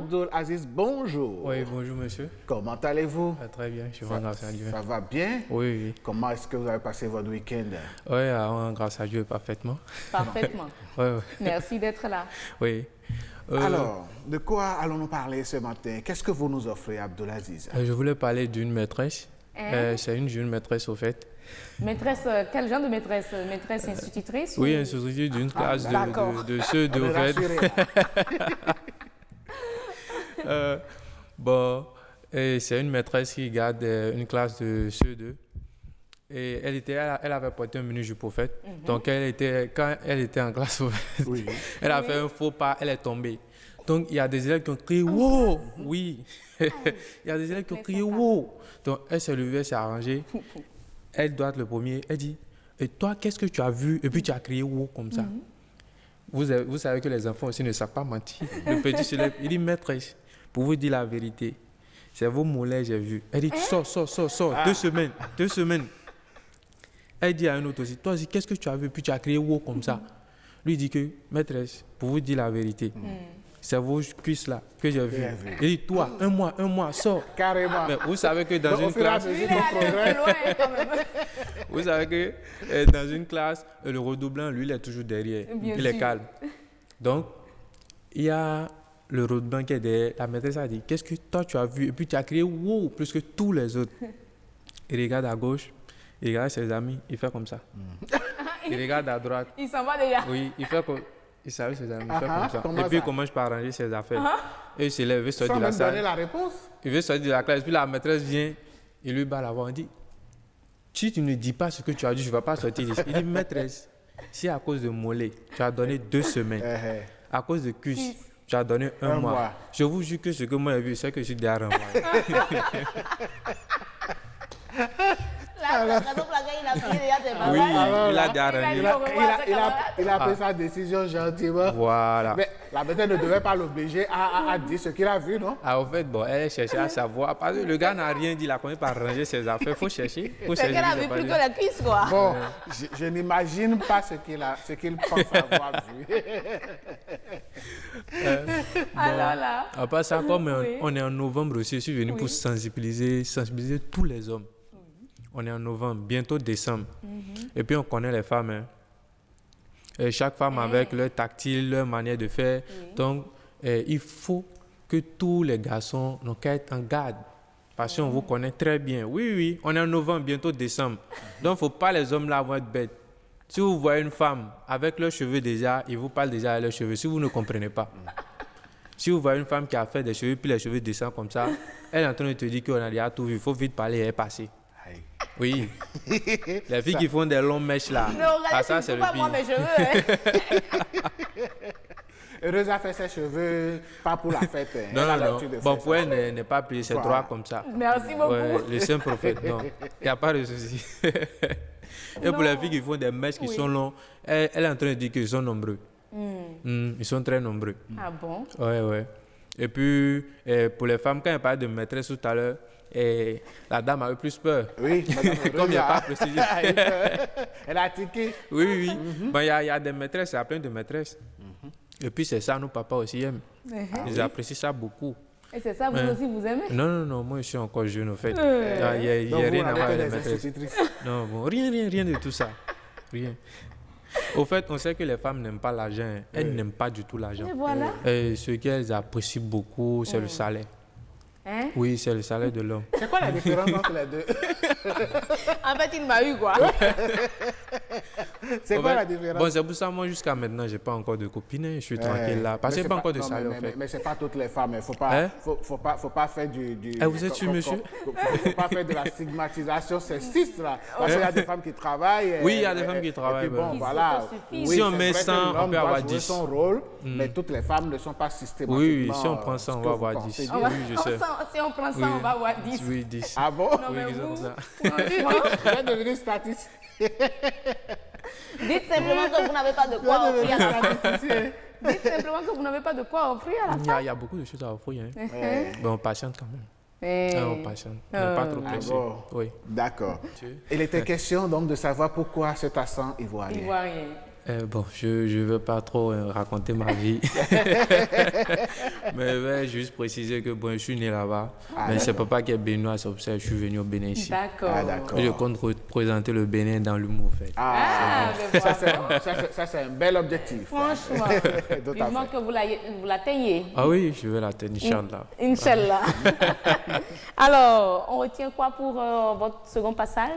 Abdul Aziz, bonjour. Oui, bonjour monsieur. Comment allez-vous? Très bien, je rends grâce à Dieu. Ça va bien? Oui, oui. Comment est-ce que vous avez passé votre week-end? Oui, grâce à Dieu, parfaitement. Parfaitement. Oui, oui. Merci d'être là. Oui. Alors, de quoi allons-nous parler ce matin? Qu'est-ce que vous nous offrez, Abdul Aziz? Je voulais parler d'une maîtresse. C'est une jeune maîtresse au fait. Maîtresse, quel genre de maîtresse? Maîtresse institutrice? Oui, ou... institutrice d'une classe de ceux de On est au fait. rassurés. Bon, et c'est une maîtresse qui garde une classe de CE2. Et elle avait porté un mini-jupe au fait. Donc, quand elle était en classe au fait, Oui. elle a fait un faux pas, elle est tombée. Donc, il y a des élèves qui ont crié « Wow !» Oui. Il y a des élèves qui ont crié « Wow !» Donc, elle s'est levée, elle s'est arrangée. Elle doit être le premier. Elle dit « Et toi, qu'est-ce que tu as vu ?» Et puis, tu as crié « Wow !» comme ça. Vous savez que les enfants aussi ne savent pas mentir. Le petit se lève, il dit « Maîtresse, pour vous dire la vérité, c'est vos mollets, j'ai vu. » Elle dit « Sors. 2 semaines. Elle dit à un autre aussi, toi aussi, qu'est-ce que tu as vu? Puis tu as crié wow comme ça. Lui dit que, maîtresse, pour vous dire la vérité, c'est vos cuisses là que j'ai vu. Il dit, toi, un mois, sors. Carrément. Mais vous savez que dans une classe, vous savez que dans une classe, le redoublant, lui, il est toujours derrière. Il est calme. Donc, il y a le redoublant qui est derrière. La maîtresse a dit, qu'est-ce que toi tu as vu? Et puis tu as crié wow plus que tous les autres. Il regarde à gauche. Il regarde ses amis, il fait comme ça. Il regarde à droite. Il s'en va déjà. Oui, il fait comme... Il salue ses amis, il fait comme ça. Et puis il commence par arranger ses affaires. Et il se lève, il veut sortir de la Sans même donner salle. la réponse? Il veut sortir de la classe. Puis la maîtresse vient, il lui bat la voix. Il dit, si tu ne dis pas ce que tu as dit, je ne vais pas sortir d'ici. Il dit, maîtresse, si à cause de mollet, tu as donné 2 semaines, à cause de cuisse, tu as donné un mois. Je vous jure que ce que moi j'ai vu, c'est que je suis derrière un mois. Oui, il a arrangé. Il a pris sa décision gentiment. Voilà. Mais la maîtresse ne devait pas l'obliger à dire ce qu'il a vu, non? Au fait, bon, elle cherchait à savoir. Parce que le gars n'a rien dit, il a commencé par ranger ses affaires. Il faut chercher. C'est qu'elle a vu plus que la cuisse, quoi. Bon, je n'imagine pas ce qu'il pense avoir vu. Alors là. À part ça, comme on est en novembre aussi, je suis venu pour sensibiliser tous les hommes. On est en novembre, bientôt décembre. Et puis on connaît les femmes. Hein. Et chaque femme avec leur tactile, leur manière de faire. Donc, il faut que tous les garçons n'ont qu'à être en garde. Parce qu'on vous connaît très bien. Oui, on est en novembre, bientôt décembre. Donc, il ne faut pas les hommes là vont être bêtes. Si vous voyez une femme avec leurs cheveux déjà, ils vous parlent déjà de leurs cheveux. Si vous ne comprenez pas. Si vous voyez une femme qui a fait des cheveux, puis les cheveux descendent comme ça, elle est en train de te dire qu'on a déjà tout vu. Il faut vite parler et elle est passée. Oui. Les filles qui font des longs mèches là. Non, ça, c'est le pire. Moi, mes cheveux, Heureuse a fait ses cheveux, pas pour la fête. Hein. Non. Bon, pour elle, n'est pas plié, c'est droit comme ça. Merci beaucoup. Ouais, le saint prophète, non. Il n'y a pas de souci. Et pour les filles qui font des mèches qui sont longs, elle est en train de dire qu'ils sont nombreux. Ils sont très nombreux. Ah bon? Ouais. Et puis, pour les femmes, quand elle parlait de maîtresse tout à l'heure, la dame a eu plus peur. Oui, comme il n'y a pas précisé. Elle a tiqué. Oui. Bon, il y a des maîtresses, il y a plein de maîtresses. Et puis, c'est ça, nos papas aussi aiment. Ils apprécient ça beaucoup. Et c'est ça, vous aussi, vous aimez? Non, moi, je suis encore jeune, au fait. Il n'y a rien à voir avec les maîtresses. Non, bon, rien de tout ça. Rien. Au fait, on sait que les femmes n'aiment pas l'argent. Elles n'aiment pas du tout l'argent. Et voilà. Et ce qu'elles apprécient beaucoup, c'est le salaire. Hein? Oui, c'est le salaire de l'homme. C'est quoi la différence entre les deux? En fait, il m'a eu, quoi. C'est quoi la différence? Bon, c'est pour ça, moi, jusqu'à maintenant, je n'ai pas encore de copine. Je suis tranquille là. Parce que je n'ai pas encore de salaire, en fait. Mais ce n'est pas toutes les femmes. Il ne faut pas faire du... vous êtes sûr, monsieur? Il ne faut pas faire de la stigmatisation sexiste, là. Parce qu'il y a des femmes qui travaillent. Oui, il y a des femmes qui travaillent. Et puis bon, voilà. Si on met 100, on peut avoir 10. Son rôle, mais toutes les femmes ne sont pas systématiquement... Oui, si on prend 100, on va avoir 10. Oui, je sais. Si on prend ça, on va avoir 10. Oui, 10. Ah bon? Non, mais Oui, vous, Je vais devenir statistique. dites simplement que vous n'avez pas de quoi offrir à la femme. Dites simplement que vous n'avez pas de quoi offrir à la femme. Il y a beaucoup de choses à offrir. Bon, on patiente quand même. On patiente. On n'est pas trop pressé. Oui. D'accord. Il était question donc de savoir pourquoi cet accent ivoirien. Bon, je ne veux pas trop raconter ma vie. Mais je vais juste préciser que bon, je suis né là-bas. Mais c'est papa qui est béninois, c'est pour ça que je suis venu au Bénin ici. D'accord. Je compte représenter le Bénin dans l'humour, en fait. Mais Ça, voilà. c'est un bel objectif. Franchement, vivement que vous l'atteigniez. Ah oui, je vais l'atteindre, Inch'Allah. Inch'Allah. Alors, on retient quoi pour votre second passage?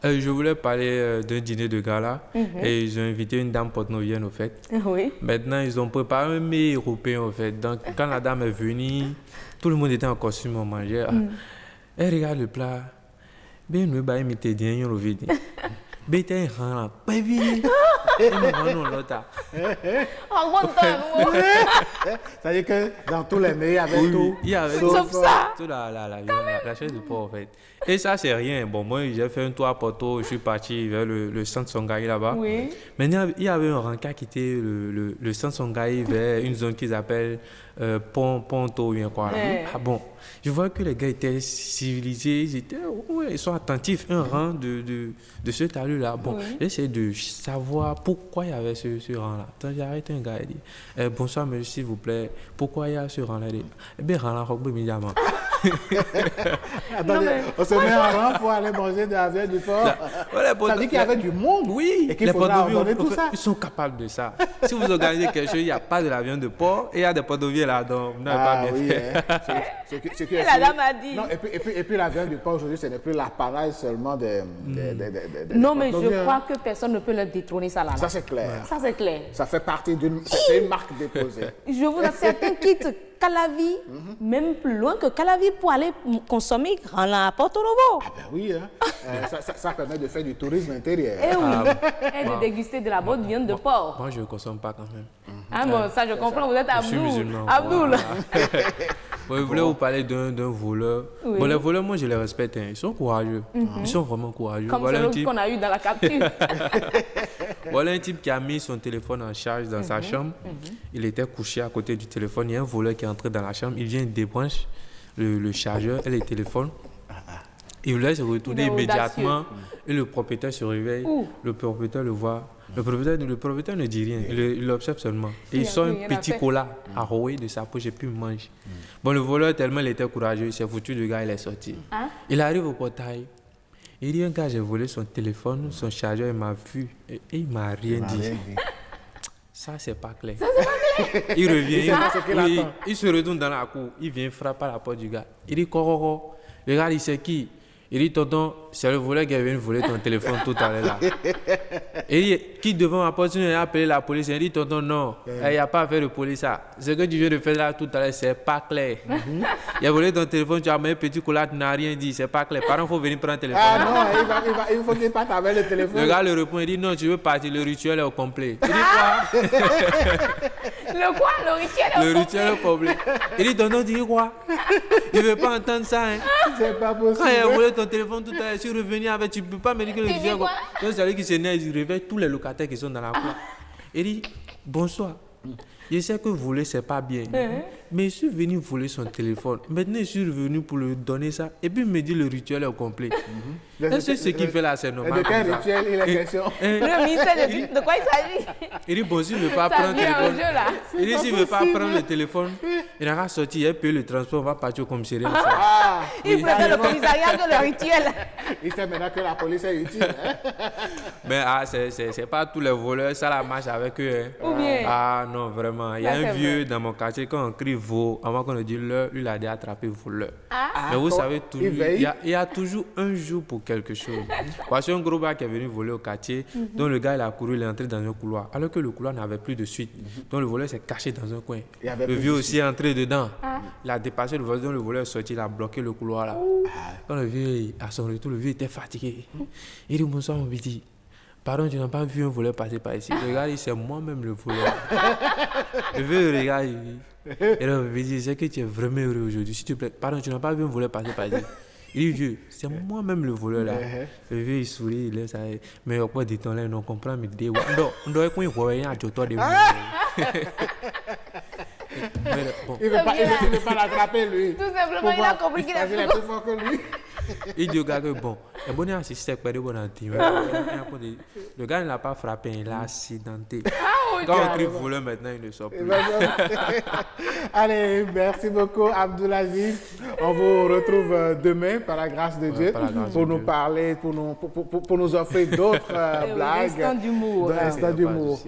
Je voulais parler d'un dîner de gala et ils ont invité une dame porte-novienne au fait. Oui. Maintenant, ils ont préparé un mets européen au fait. Donc, quand la dame est venue, tout le monde était en costume, on mangeait. Elle regarde le plat. Ben, nous, bah, il m'était dit, il y a Bétain rang pas vite. En bon temps, C'est-à-dire que dans tous les pays, il y avait tout. Il y avait sauf ça. tout la chaise de porc en fait. Et ça, c'est rien. Bon, moi, j'ai fait un tour à Porto, je suis parti vers le centre Songhai là-bas. Oui. Maintenant, il y avait un rencard qui était le centre Songhai vers une zone qu'ils appellent Ponto ou bien quoi. Là. Ah bon, je vois que les gars étaient civilisés, ils sont attentifs, un rang de ce talus-là. Bon, j'essaie de savoir pourquoi il y avait ce rang-là. Attends, j'ai arrêté un gars, il dit bonsoir, monsieur, s'il vous plaît, pourquoi il y a ce rang-là? Eh bien, rang-là, immédiatement. Attendez, on se met en rang pour aller manger de la viande du porc. Ça dit qu'il y avait du monde. Oui, et qu'il faudra ordonner tout ça. Ils sont capables de ça. Si vous organisez quelque chose, il n'y a pas de la viande de porc et il y a des porte-noviers là, donc vous n'avez pas bien fait. Et la dame a dit. Non, et puis la viande du porc aujourd'hui, ce n'est plus l'appareil seulement des non, mais je crois que personne ne peut leur détrôner ça là. Ça, c'est clair. Ça, c'est clair. Ça fait partie c'est une marque déposée. Je vous assure, certains quittent Calavi, même plus loin que Calavi, pour aller consommer à Porto Novo. Ah ben oui, hein. Ça permet de faire du tourisme intérieur. Eh oui, et de déguster de la bonne viande de porc. Moi, je ne consomme pas quand même. Ah bon, ça je comprends, vous êtes Je suis musulman. Abdoul. Bon, je voulais vous parler d'un voleur. Oui. Bon, les voleurs, moi, je les respecte. Hein. Ils sont courageux. Ils sont vraiment courageux. Comme Voilà celui qu'on a eu dans la capture. Voilà un type qui a mis son téléphone en charge dans sa chambre. Il était couché à côté du téléphone. Il y a un voleur qui est entré dans la chambre. Il vient débranche le chargeur et le téléphone. Il laisse retourner immédiatement. Et le propriétaire se réveille. Le propriétaire le voit. Le propriétaire ne dit rien, il l'observe seulement. Et il sort un petit cola à rouer de sa poche et puis il mange. Bon, le voleur, tellement il était courageux, il s'est foutu du gars, il est sorti. Il arrive au portail. Il dit, un gars, j'ai volé son téléphone, son chargeur, il m'a vu et il m'a rien dit. Ça, c'est pas clair. Il revient, il se retourne dans la cour, il vient frapper à la porte du gars. Il dit, Kororo. Le gars, il sait qui? Il dit, tonton, c'est le voleur qui est venu voler ton téléphone tout à l'heure là. Et il dit, qui devant ma porte, il a appelé la police. Il dit, tonton, non, il n'y a pas à faire de police ça. Ce que tu viens de faire là tout à l'heure, c'est pas clair. Il a volé ton téléphone, tu as mis un petit cola, tu n'as rien dit, c'est pas clair. Par contre, il faut venir prendre le téléphone. Ah non, il faut qu'il parte avec le téléphone. Le gars le répond, il dit, non, tu veux partir, le rituel est au complet. Il dit, quoi? Le quoi? Le rituel est au complet. Le rituel est au complet. Il dit, tonton, tu dis quoi? Il ne veut pas entendre ça, hein. C'est pas possible. Quand il a volé ton téléphone tout à l'heure, je suis revenu avec, tu ne peux pas me dire que le rituel. Donc, c'est lui qui s'énerve, il réveille tous les locataires qui sont dans la cour. Il dit, bonsoir. Je sais que voler, c'est pas bien. Mais je suis venu voler son téléphone. Maintenant, je suis revenu pour lui donner ça. Et puis, il me dit le rituel est complet. Est-ce que ce qu'il fait là, c'est normal? De quel rituel il est question? Le ministère de quoi il s'agit? Il dit, bon, s'il ne veut pas prendre le téléphone. Il dit, s'il ne veut pas prendre le téléphone, il n'a qu'à sortir, il a payé le transport, on va partir au commissariat. Il préfère le commissariat que le rituel. Il sait maintenant que la police est utile. Mais c'est pas tous les voleurs, ça la marche avec eux. Hein. Ou bien? Ah non, vraiment. Il y a un vieux dans mon quartier, quand on crie veau, avant qu'on le dise l'heure, lui, il a déjà attrapé voleur. Mais vous savez, il y a toujours un jour pour quelque chose. Parce qu'un gros gars qui est venu voler au quartier, donc le gars, il a couru, il est entré dans un couloir. Alors que le couloir n'avait plus de suite. Donc le voleur s'est caché dans un coin. Le vieux aussi est entré dedans. Il a dépassé le voleur, donc le voleur est sorti, il a bloqué le couloir là. Quand le vieux, à son retour, le vieux était fatigué. Il dit, bonsoir mon petit. Pardon, tu n'as pas vu un voleur passer par ici. Regarde, c'est moi-même le voleur. Le vieux regarde, il dit. Et là, il dit, c'est que tu es vraiment heureux aujourd'hui. S'il te plaît, pardon, tu n'as pas vu un voleur passer par ici. Il dit, vieux, c'est moi-même le voleur là. Le vieux, il sourit, il laisse ça. Mais au point de temps là, on comprend, mais il dit, on doit être un voyant à toi de Il ne veut pas l'attraper lui. Tout simplement, il a compris qu'il est plus fort que lui. Il dit au gars que bon, le bon assisté par le bon anti. Le gars ne l'a pas frappé, il l'a accidenté. Quand on crie voleur maintenant, il ne sort plus. Allez, merci beaucoup Abdoulaziz. On vous retrouve demain par la grâce de Dieu pour nous parler, pour nous offrir d'autres blagues. Instant d'humour. Instant d'humour.